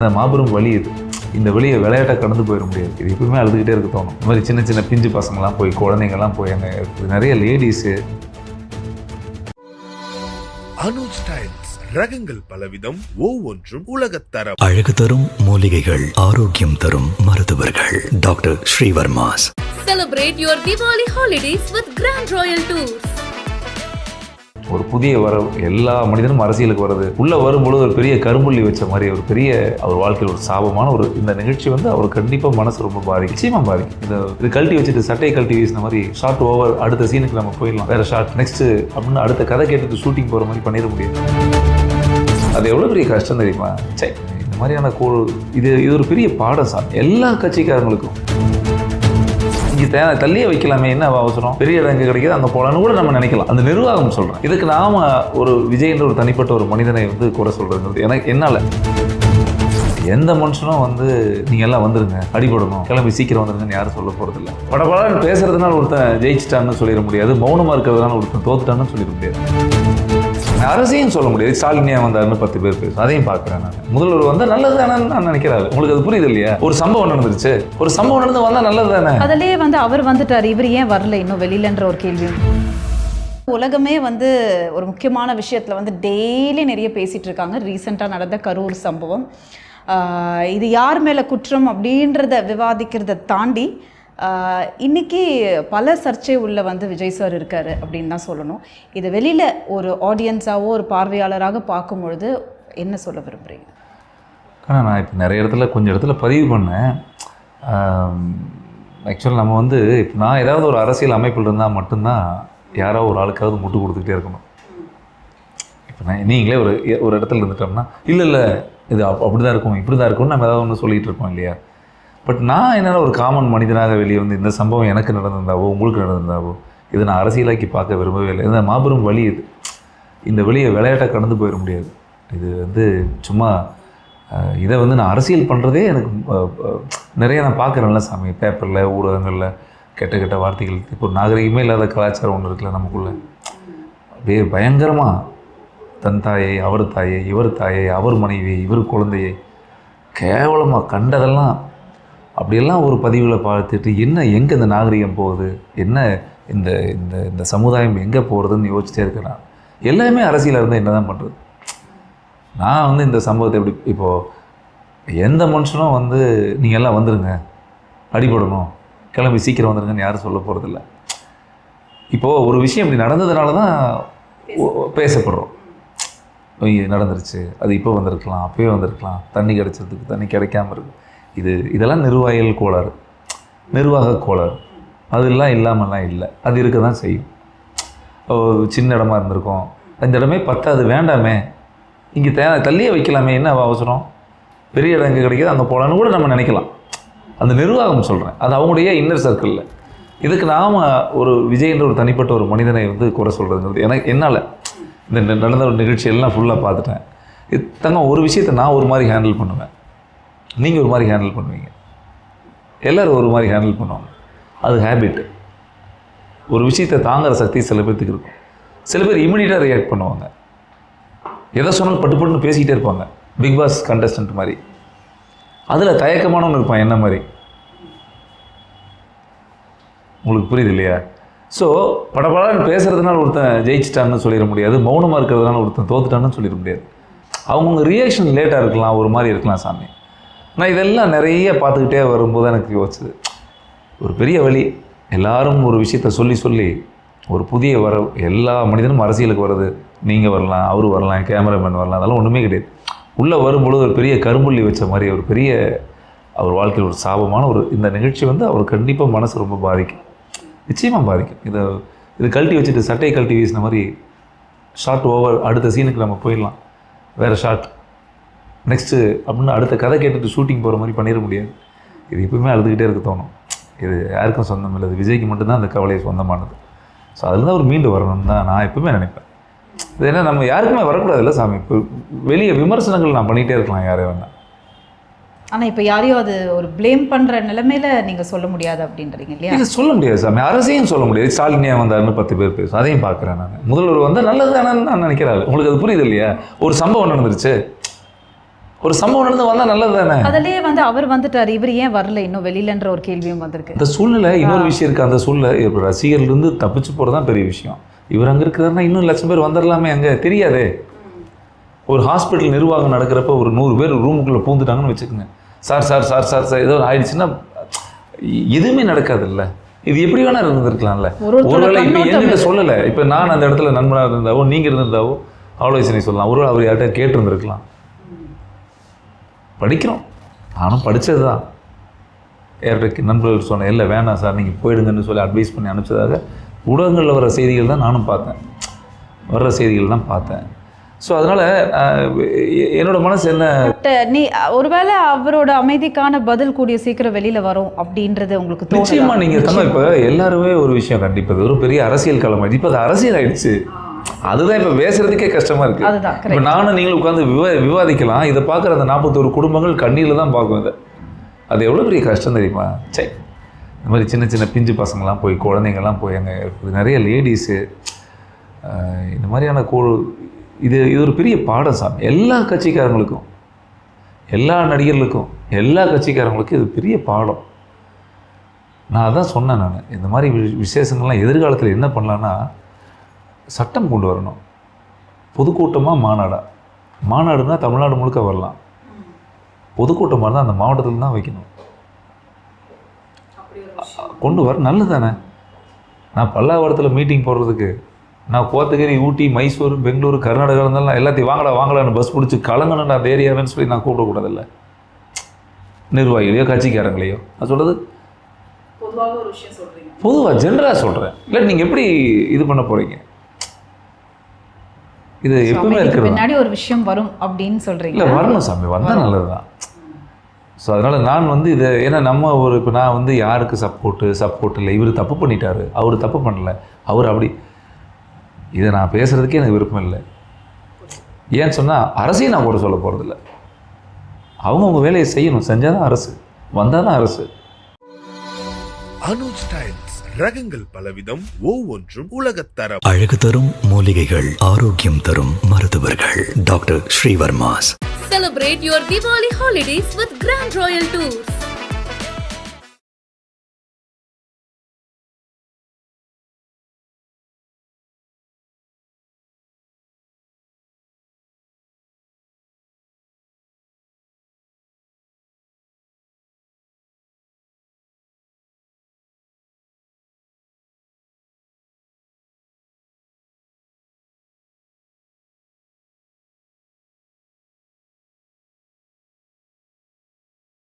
அந்த மாபெரும் வலி இது. இந்த வலியை விளையாட்டை கடந்து போயிட முடியாது. இது எப்பவுமே அழுதுகிட்டே இருக்க தோணும். இந்த மாதிரி சின்ன சின்ன பிஞ்சு பசங்கள்லாம் போய் குழந்தைங்கள்லாம் போய் அங்கே நிறைய லேடிஸு. அனுஜ் ஸ்டைல்ஸ் ரகங்கள் பலவிதம், ஒவ்வொன்றும் உலகத்தரம். அழகு தரும் மூலிகைகள், ஆரோக்கியம் தரும் மருத்துவர்கள். Doctor Srivarma's. Celebrate your Diwali holidays with Grand Royal Tours. ஒரு புதிய வரவு, எல்லா மனிதனும் அரசியலுக்கு வர்றது, உள்ளே வரும்பொழுது ஒரு பெரிய கரும்புள்ளி வச்ச மாதிரி ஒரு பெரிய அவர் வாழ்க்கையில் ஒரு சாபமான ஒரு இந்த நிகழ்ச்சி வந்து அவர் கண்டிப்பாக மனசு ரொம்ப பாதிக்கும், நிச்சயமாக பாதிக்கும். இது கழட்டி வச்சுட்டு சட்டையை கழட்டி வீசின மாதிரி ஷார்ட் ஓவர், அடுத்த சீனுக்கு நம்ம போயிடலாம், வேறு ஷார்ட் நெக்ஸ்ட்டு அப்படின்னு அடுத்த கதை கேட்டுட்டு ஷூட்டிங் போகிற மாதிரி பண்ணிட முடியாது. அது எவ்வளோ பெரிய கஷ்டம் தெரியுமா? சரி, இந்த மாதிரியான இது ஒரு பெரிய பாடம் சார் எல்லா கட்சிக்காரங்களுக்கும். இங்கே தள்ளியே வைக்கலாமே, என்ன அவசரம், பெரிய இடம் எங்கே கிடைக்கிது அங்கே போகலான்னு கூட நம்ம நினைக்கலாம். அந்த நிர்வாகம் சொல்கிறேன். இதுக்கு நாம ஒரு விஜய் என்ற ஒரு தனிப்பட்ட ஒரு மனிதனை வந்து குறை சொல்கிறது எனக்கு என்னால். எந்த மனுஷனும் வந்து நீங்கள் எல்லாம் வந்துருங்க, அடிபடணும், கிளம்பி சீக்கிரம் வந்துருங்கன்னு யாரும் சொல்ல போகிறதில்ல. படப்படான்னு பேசுறதுனால ஒருத்தன் ஜெயிச்சிட்டான்னு சொல்லிட முடியாது, மௌனமாக இருக்கிறதுனால ஒருத்தன் தோத்துட்டான்னு சொல்லிட முடியாது. அரசியும் சொல்ல முடியாது. ஸ்டாலின் ஏன் வந்தாருன்னு 10 பேர் பேசும், அதையும் பார்க்குறேன் நான். முதல்வர் வந்தால் நல்லது தானே நான் நினைக்கிறாரு. உங்களுக்கு அது புரியுது இல்லையா? ஒரு சம்பவம் நடந்துருச்சு, ஒரு சம்பவம் நடந்து வந்தால் நல்லது தானே. அதிலே வந்து அவர் வந்துட்டார், இவர் ஏன் வரல இன்னும் வெளியிலன்ற ஒரு கேள்வி. உலகமே வந்து ஒரு முக்கியமான விஷயத்தில் வந்து டெய்லி நிறைய பேசிகிட்டு இருக்காங்க. ரீசெண்டாக நடந்த கரூர் சம்பவம், இது யார் மேலே குற்றம் அப்படின்றத விவாதிக்கிறத தாண்டி இன்றைக்கி பல சர்ச்சை உள்ள வந்து விஜய் சார் இருக்கார் அப்படின்னு தான் சொல்லணும். இது வெளியில் ஒரு ஆடியன்ஸாவோ ஒரு பார்வையாளராக பார்க்கும் பொழுது என்ன சொல்ல விரும்புகிறீங்க? ஆனால் நான் இப்போ நிறைய இடத்துல கொஞ்சம் இடத்துல பதிவு பண்ணேன். ஆக்சுவலாக நம்ம வந்து இப்போ நான் ஏதாவது ஒரு அரசியல் அமைப்பில் இருந்தால் மட்டும்தான் யாரோ ஒரு ஆளுக்காவது முட்டு கொடுத்துக்கிட்டே இருக்கணும். இப்போ நான் நீங்களே ஒரு இடத்துல இருந்துட்டோம்னா இல்லை இது அப்படி தான் இருக்கும், இப்படி தான் இருக்கும்னு நம்ம ஏதாவது ஒன்று சொல்லிகிட்டு இருக்கோம் இல்லையா? பட் நான் என்னால் ஒரு காமன் மனிதனாக வெளியே வந்து இந்த சம்பவம் எனக்கு நடந்திருந்தாவோ உங்களுக்கு நடந்திருந்தாவோ இது நான் அரசியலாக்கி பார்க்க விரும்பவே இல்லை. இந்த மாபெரும் வலி இது. இந்த வலியை விளையாட்டை கடந்து போயிட முடியாது. இது வந்து சும்மா இதை வந்து நான் அரசியல் பண்ணுறதே எனக்கு நிறைய நான் பார்க்குறேன்ல சாமி, பேப்பரில், ஊடகங்களில் கெட்ட கெட்ட வார்த்தைகள். இப்போ நாகரிகமே இல்லாத கலாச்சாரம் ஒன்று இருக்குல்ல நமக்குள்ளே. அப்படியே பயங்கரமாக தன் தாயை, அவர் தாயை, இவர் தாயை, அவர் மனைவி, இவர் குழந்தையை கேவலமாக கண்டதெல்லாம் அப்படியெல்லாம் ஒரு பதிவில் பார்த்துட்டு என்ன எங்கே இந்த நாகரிகம் போகுது, என்ன இந்த இந்த இந்த சமுதாயம் எங்கே போகிறதுன்னு யோசிச்சிட்டே இருக்கேன் நான். எல்லாமே அரசியலாக இருந்தால் என்ன தான் பண்ணுறது? நான் வந்து இந்த சம்பவத்தை எப்படி இப்போது எந்த மனுஷனும் வந்து நீங்கள் எல்லாம் வந்துடுங்க, அடிபடணும், கிளம்பி சீக்கிரம் வந்துடுங்கன்னு யாரும் சொல்ல போகிறதில்ல. இப்போது ஒரு விஷயம் இப்படி நடந்ததுனால தான் பேசப்படுறோம். நடந்துருச்சு, அது இப்போ வந்திருக்கலாம், அப்போயே வந்திருக்கலாம், தண்ணி கிடைச்சதுக்கு தண்ணி கிடைக்காம இருக்குது. இதெல்லாம் நிர்வாகிகள் கோளாறு, நிர்வாக கோளாறு. அதெல்லாம் இல்லாமல்லாம் இல்லை, அது இருக்க தான் செய்யும். சின்ன இடமா இருந்திருக்கோம், அந்த இடமே பத்தாது, வேண்டாமே, இங்கே தள்ளியே வைக்கலாமே, என்ன அவசரம், பெரிய இடம் எங்கே கிடைக்கிது அங்கே போகலான்னு கூட நம்ம நினைக்கலாம். அந்த நிர்வாகம் சொல்கிறேன், அது அவங்களுடைய இன்னர் சர்க்கிளில். இதுக்கு நாம் ஒரு விஜய் என்ற ஒரு தனிப்பட்ட ஒரு மனிதனை வந்து குறை சொல்கிறதுங்கிறது என்னால் இந்த நடந்த ஒரு நிகழ்ச்சியெல்லாம் ஃபுல்லாக பார்த்துட்டேன். ஒரு விஷயத்தை நான் ஒரு மாதிரி ஹேண்டில் பண்ணுவேன், நீங்கள் ஒரு மாதிரி ஹேண்டில் பண்ணுவீங்க, எல்லோரும் ஒரு மாதிரி ஹேண்டில் பண்ணுவாங்க. அது ஹேபிட்டு. ஒரு விஷயத்தை தாங்குகிற சக்தி சில பேர்த்துக்கு இருக்கும். சில பேர் இமீடியட்டாக ரியாக்ட் பண்ணுவாங்க, எதை சொன்னாலும் பட்டு பட்டுன்னு பேசிக்கிட்டே இருப்பாங்க, பிக் பாஸ் கண்டஸ்டன்ட் மாதிரி. அதில் தயக்கமானவன்னு இருப்பான் என்ன மாதிரி. உங்களுக்கு புரியுது இல்லையா? ஸோ படப்படான்னு பேசுகிறதுனால ஒருத்தன் ஜெயிச்சிட்டான்னு சொல்லிட முடியாது, மௌனமாக இருக்கிறதுனால ஒருத்தன் தோத்துட்டான்னு சொல்லிட முடியாது. அவங்கவுங்க ரியாக்ஷன் லேட்டாக இருக்கலாம், ஒரு மாதிரி இருக்கலாம் சாமி. நான் இதெல்லாம் நிறைய பார்த்துக்கிட்டே வரும்போது எனக்கு யோசிச்சது, ஒரு பெரிய வழி. எல்லாரும் ஒரு விஷயத்த சொல்லி ஒரு புதிய வரவு, எல்லா மனிதனும் அரசியலுக்கு வர்றது, நீங்கள் வரலாம், அவர் வரலாம், கேமராமேன் வரலாம், அதெல்லாம் ஒன்றுமே கிடையாது. உள்ளே வரும்பொழுது ஒரு பெரிய கரும்புள்ளி வச்ச மாதிரி ஒரு பெரிய அவர் வாழ்க்கையில் ஒரு சாபமான இந்த நிகழ்ச்சி வந்து அவர் கண்டிப்பாக மனசு ரொம்ப பாதிக்கும், நிச்சயமாக பாதிக்கும். இது கழட்டி வச்சுட்டு சட்டையை கழட்டி வீசின மாதிரி ஷார்ட் ஓவர், அடுத்த சீனுக்கு நம்ம போயிடலாம், வேறு ஷார்ட் நெக்ஸ்ட்டு அப்படின்னு அடுத்த கதை கேட்டுட்டு ஷூட்டிங் போகிற மாதிரி பண்ணிட முடியாது. இது எப்பவுமே அழுதுகிட்டே இருக்க தோணும். இது யாருக்கும் சொந்தம் இல்லை, இது விஜய்க்கு மட்டும்தான் அந்த கவலையை சொந்தமானது. ஸோ அதில் தான் ஒரு மீண்டு வரணும்னு தான் நான் எப்பவுமே நினைப்பேன். இது என்ன நம்ம யாருக்குமே வரக்கூடாது இல்லை சாமி. இப்போ வெளியே விமர்சனங்கள் நான் பண்ணிகிட்டே இருக்கலாம் யாரே வேணால். ஆனால் இப்போ யாரையும் அது ஒரு ப்ளேம் பண்ணுற நிலைமையில நீங்கள் சொல்ல முடியாது அப்படின்றீங்க இல்லையா? இது சொல்ல முடியாது சாமி, அரசியும் சொல்ல முடியாது. ஸ்டாலின் ஏன் வந்தாருன்னு 10 பேர் பேசும், அதையும் பார்க்குறேன் நான். முதல்வர் வந்தால் நல்லது தானேன்னு நான் நினைக்கிறாரு. உங்களுக்கு அது புரியுது இல்லையா? ஒரு சம்பவம் நடந்துருச்சு, ஒரு சம்பவம் நடந்து வந்தால் நல்லது தானே. அதிலேயே வந்து அவர் வந்துட்டார், இவர் ஏன் வரல இன்னும் வெளியிலன்ற ஒரு கேள்வியும் வந்திருக்கு. அந்த சூழ்நிலை இன்னொரு விஷயம் இருக்குது. அந்த சூழ்நிலை இப்போ ரசிகர்லேருந்து தப்பிச்சு போகிறது தான் பெரிய விஷயம். இவர் அங்கே இருக்கிறாருன்னா இன்னும் லட்சம் பேர் வந்துடலாமே, அங்கே தெரியாதே. ஒரு ஹாஸ்பிட்டல் நிர்வாகம் நடக்கிறப்ப ஒரு 100 பேர் ரூமுக்குள்ளே பூந்துட்டாங்கன்னு வச்சுக்கோங்க. Sir sir sir sir sir ஏதோ ஆயிடுச்சுன்னா எதுவுமே நடக்காது இல்லை. இது எப்படி வேணா இருந்திருக்கலாம்ல. ஒருவேளை இப்போ என்கிட்ட சொல்லலை, இப்போ நான் அந்த இடத்துல நண்பனாக இருந்திருந்தாவோ நீங்கள் இருந்திருந்தாவோ ஆலோசனை சொல்லலாம். ஒருவேளை அவர் யார்கிட்ட கேட்டிருந்துருக்கலாம். படிக்கிறோம், நானும் படித்தது தான். யார்கிட்ட நண்பர்கள் சொன்னேன், இல்லை வேணாம் சார் நீங்கள் போயிடுங்கன்னு சொல்லி அட்வைஸ் பண்ணி அனுப்பிச்சதாக ஊடகங்களில் வர செய்திகள் தான் நானும் பார்த்தேன், வர்ற செய்திகள் தான் பார்த்தேன். ஸோ அதனால் என்னோடய மனசு என்ன, நீ ஒருவேளை அவரோட அமைதிக்கான பதில் கூடிய சீக்கிரம் வெளியில் வரும் அப்படின்றது உங்களுக்கு நிச்சயமாக நீங்கள் தங்க. இப்போ எல்லாருமே ஒரு விஷயம் கண்டிப்பாக ஒரு பெரிய அரசியல் களம் ஆயிடுச்சு. இப்போ அது அரசியல் ஆயிடுச்சு, அதுதான் இப்போ பேசுறதுக்கே கஷ்டமாக இருக்குது. இப்போ நானும் நீங்களும் உட்காந்து விவாதிக்கலாம். இதை பார்க்குற அந்த 41 குடும்பங்கள் கண்ணீரில் தான் பார்க்கும் இதை. அது எவ்வளோ பெரிய கஷ்டம் தெரியுமா? சரி, இந்த மாதிரி சின்ன சின்ன பிஞ்சு பசங்கள்லாம் போய், குழந்தைங்கள்லாம் போய் அங்கே நிறைய லேடிஸு இந்த மாதிரியான இது ஒரு பெரிய பாடம் சாமி. எல்லா கட்சிக்காரங்களுக்கும், எல்லா நடிகர்களுக்கும், எல்லா கட்சிக்காரங்களுக்கும் இது பெரிய பாடம். நான் அதான் சொன்னேன். நான் இந்த மாதிரி விசேஷங்கள்லாம் எதிர்காலத்தில் என்ன பண்ணலான்னா, சட்டம் கொண்டு வரணும். பொதுக்கூட்டமாக மாநாடுனா தமிழ்நாடு முழுக்க வரலாம். பொதுக்கூட்டமாக இருந்தால் அந்த மாவட்டத்தில் தான் வைக்கணும். கொண்டு வர நல்லது தானே. நான் பல்லாவரத்தில் மீட்டிங் போடுறதுக்கு நான் கோத்தகிரி, ஊட்டி, மைசூர், பெங்களூர், கர்நாடகா இருந்தாலும் எல்லாத்தையும் வாங்கலான்னு பஸ் பிடிச்சி கலங்கணும்னு அந்த ஏரியாவேன்னு சொல்லி நான் கூப்பிடக்கூடாதில்ல. நிர்வாகிகளையோ கட்சிக்காரங்களையோ நான் சொல்கிறது பொதுவாக ஜென்ரலாக சொல்கிறேன். இல்லை நீங்கள் எப்படி இது பண்ண போகிறீங்க? இது எப்பவுமே இருக்கிறது. பின்னாடி ஒரு விஷயம் வரும் அப்படின்னு சொல்கிறீங்க. இல்லை வரணும் சாமி, வந்தால் நல்லது தான். ஸோ அதனால் நான் வந்து இதை, ஏன்னா நம்ம இப்போ நான் வந்து யாருக்கு சப்போர்ட் இல்லை. இவர் தப்பு பண்ணிட்டாரு, அவர் தப்பு பண்ணலை, அவர் அப்படி, இதை நான் பேசுகிறதுக்கே எனக்கு விருப்பம் இல்லை. ஏன்னு சொன்னால் அரசையும் நான் கூட சொல்ல போகிறதில்ல. அவங்க வேலையை செய்யணும், செஞ்சால் தான் அரசு, வந்தால் தான் அரசு. அனுஜ் ஸ்டைல்ஸ் ரகங்கள் பலவிதம், ஒவ்வொன்றும் உலகத்தரம். அழகு தரும் மூலிகைகள், ஆரோக்கியம் தரும் மருத்துவர்கள். Doctor Srivarma's. Celebrate your Diwali holidays with Grand Royal Tours.